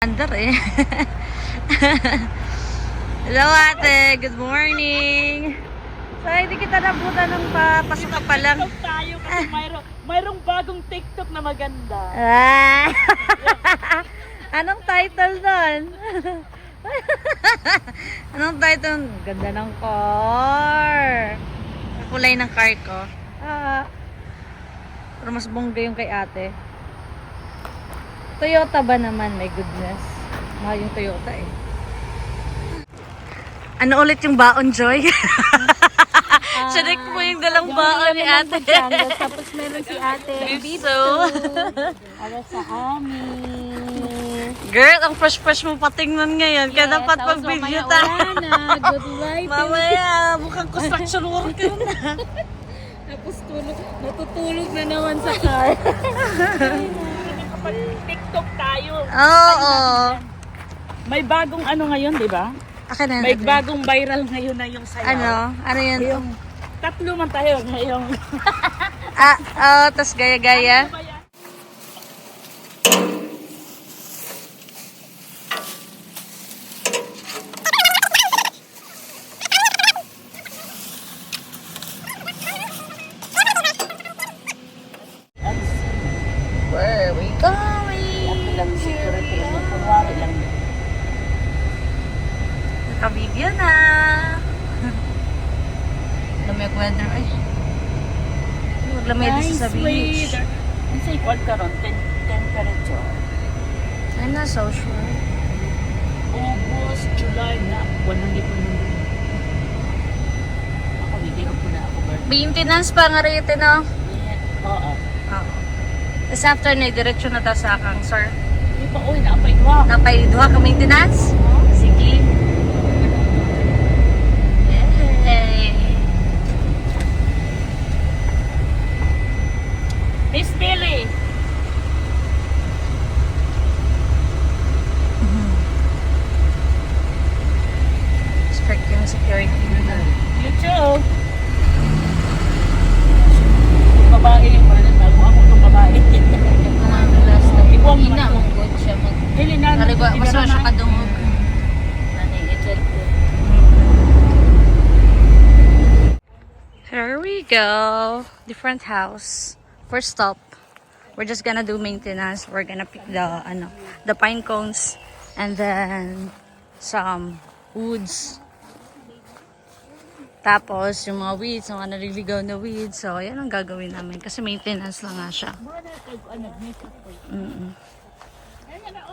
Andar eh. Hello ate, good morning. So hindi kita nabutan ng papasok ka pa lang. TikTok tayo kasi mayroong bagong TikTok na maganda. Ah. Anong title doon? Anong title? Ganda ng car. Kulay ng car ko. Pero mas bongga yung kay ate. Toyota ba naman? My goodness. Mahal yung Toyota eh. Ano ulit yung baon, Joy? Sinek mo yung dalang baon ni ate. Tapos meron si ate. Dito. Para sa amin. Girl, ang fresh-fresh mo patingnan ngayon. Kaya dapat pag-video ta. Good life. Mamaya, mukhang construction worker na. Tapos natutulog na naman sa car. Kapag TikTok tayo. Oo. May bagong ano ngayon, di ba? Akin na. May bagong viral ngayon na yung sayaw. Ano? Ano yun? Yung tatlo man tayo ngayong. Tas gaya-gaya. Ano ba yan? Where are we going? Lang siguro yung kunwari lang. Naka-video na. Lamig weather. Ay. Maglamay dito sa beach. Ang say quad karon temperature. I'm not so sure. August, July na. Wala hindi po nung. Ako hindi ako na ako birthday. Maintenance pa nga rito, no? Oo. Oo. Tapos after na, diretso na ta sa akang, sir. Hindi pa, uy, naapay ko. Napaiduha ka maintenance? Sige. Yay! Miss Billy. Strict yung security na. YouTube. Babae yung wala na tago. Ako itong babae. Ikaw ang Hina mong good siya. Dili na. Mas siya kadungog. Here we go. Different house. First stop. We're just gonna do maintenance. We're gonna pick the pine cones and then some woods. Tapos yung mga weeds, mga naliligaw na weeds. So, yan ang gagawin namin kasi maintenance lang nga siya.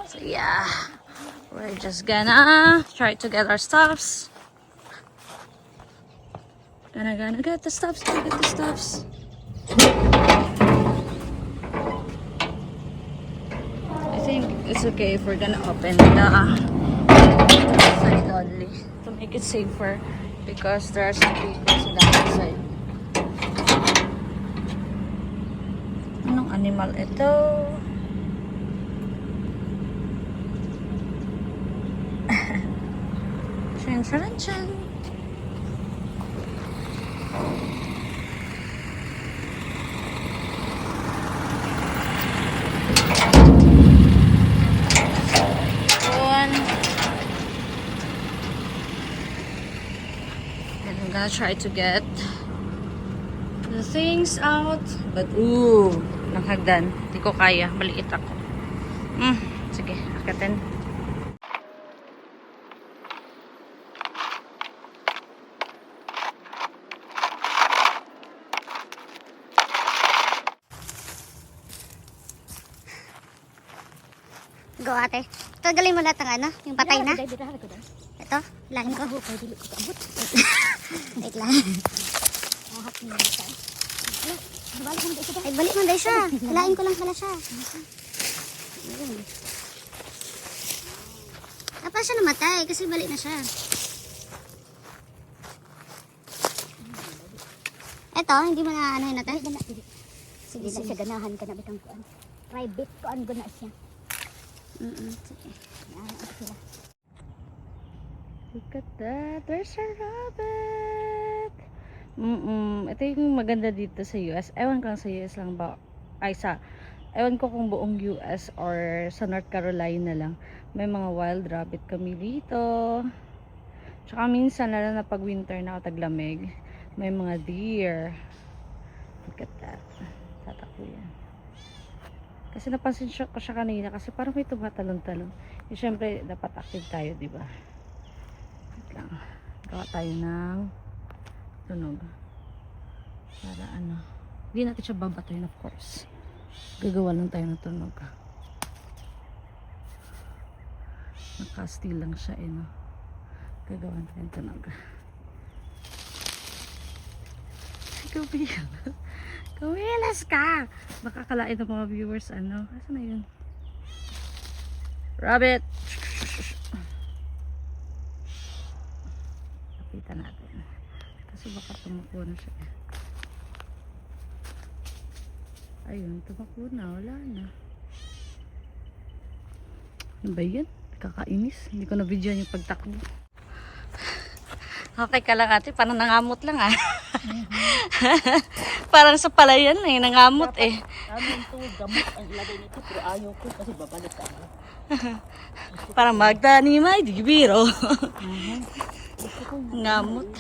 So, yeah. We're just gonna try to get our stuffs. Gonna get the stuffs, I think it's okay if we're gonna open the side only to make it safer because there are some people in the outside. Anong animal ito? Chan chan chan. I'm gonna try to get the things out. But, ooh, ng hagdan. Hindi ko kaya. Maliit ako. Sige, akatin. Go ate. Tagalin mo lahat ng ano, yung patay na. Ito, lahin ko. Wait lang. Ay, balik mo dahil siya. Lain ko lang pala siya. Apa siya namatay kasi balik na siya. Ito, hindi mo na ano yun natin? Sige, sige. Ganahan ka na bitang kuan. Private kuan ko na siya. Sige. Look at that. There's a rabbit. Ito yung maganda dito sa US. Ewan ko lang sa US lang ba. Ay, sa Ewan ko kung buong US or sa North Carolina lang. May mga wild rabbit kami dito. Tsaka minsan, lalo na pag winter na o taglamig, may mga deer. Look at that. Tatakbo yan. Kasi napansin ko siya kanina kasi parang may tumatalon-talon. Eh, syempre, dapat active tayo, di ba? Wait lang. Gawa tayo ng tunog. Para ano. Hindi natin siya babatuin, of course. Gagawa lang tayo ng tunog. Naka-still lang siya, eh, no? Gagawa tayo ng tunog. Kumilas ka! Baka kalain ng mga viewers, ano? Asa na yun? Rabbit! Kapitan natin. Kasi baka tumakbo na siya. Ayun, tumakbo na. Wala na. Ano ba yan? Kakainis. Hindi ko na-videoan yung pagtakbo. Okay ka lang ate. Parang nangamot lang ah. Parang sa palayan eh. Nangamot eh. Amin to, gamot ang ilagay nito, pero ayaw ko kasi babalik ka. Parang Magda ni May Digibiro. Ngamot.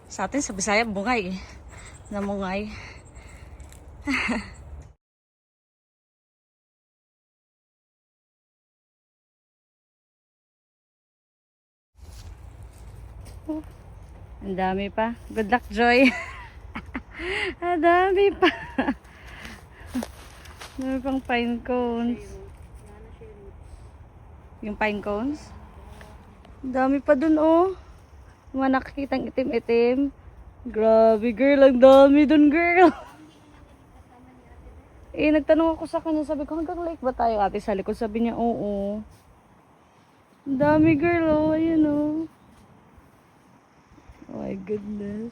Sa atin sa Bisaya, bungay eh. Namungay. Ang dami pa. Good luck, Joy. Ang dami pa. Dami pang pine cones. Yung pine cones? Ang dami pa dun, oh. Mga nakikitang itim-itim. Grabe, girl. Ang dami dun, girl. Eh, nagtanong ako sa kanya. Sabi ko, hanggang lake ba tayo, ate? Sa likod, sabi niya, oo. Ang dami, girl, oh. Ayun, oh. Oh my goodness.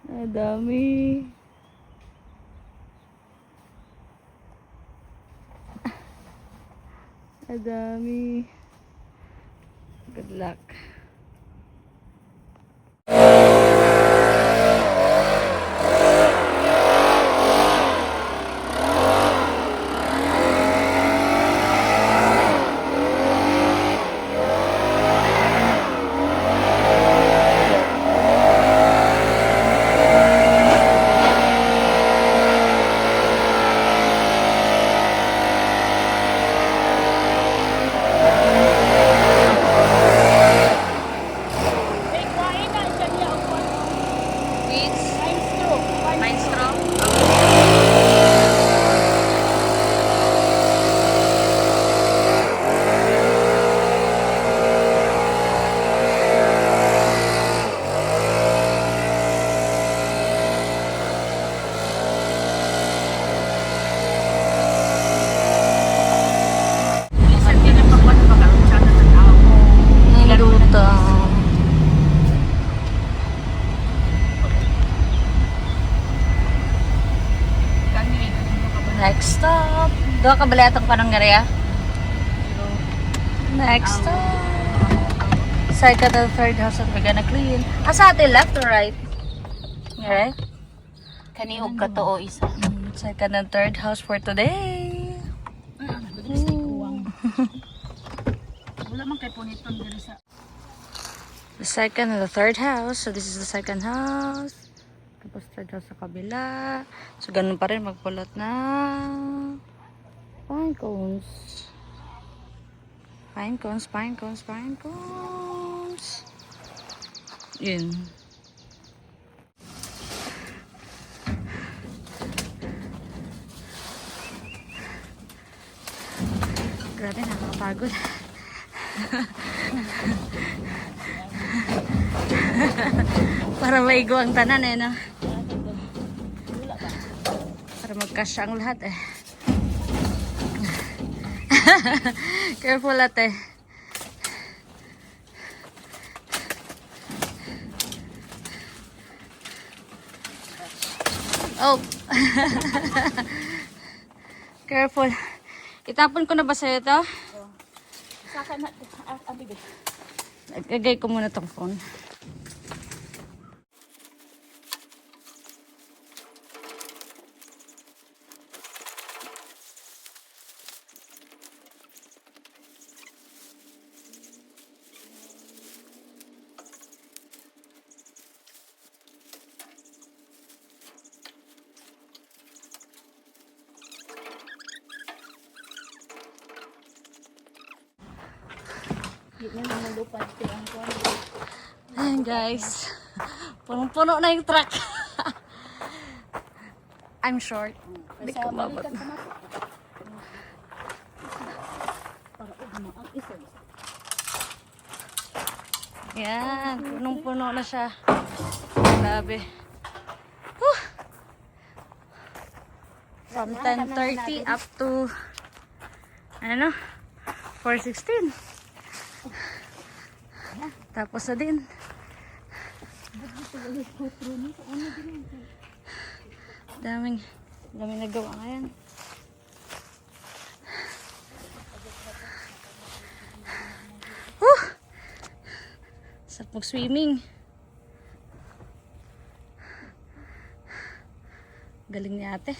Ang dami. Ang dami. Good luck. Eh, kuhain na siya niya ang Weeds. maestro. Pine straw. Minsan din ang pagkuhan ng pagkaroon siya na tao. Nilutang. Kani, ano ka ba? Next stop. Doon ka bala itong pananggarya? Next stop. Second and third house that we're gonna clean. Sa atin, left or right? Right? Kaniog ka to o isa. Second and third house for today. Wala man kay puniton diri sa The second and the third house. So this is the second house. Tapos third house sa kabila. So ganun pa rin magpulot na pine cones. Pine cones, pine cones, pine cones. Yun. Grabe, nakakapagod. Para maigo ang tanan eh, no? Para magkasya ang lahat eh. Careful ate. Oh. Careful. Itapon ko na ba sa'yo ito? sa akin na bibi. Gagay ko muna tong phone. Yan ang malupad ko ang kuwan. Ayan guys. Punong-puno na yung truck. I'm short. Hindi ko mabot. Yan. Punong-puno na siya. Grabe. Whew. From 10:30 up to ano? 4:16. Tapos na din. Daming nagawa ngayon. Sarap mag-swimming. Galing ni ate.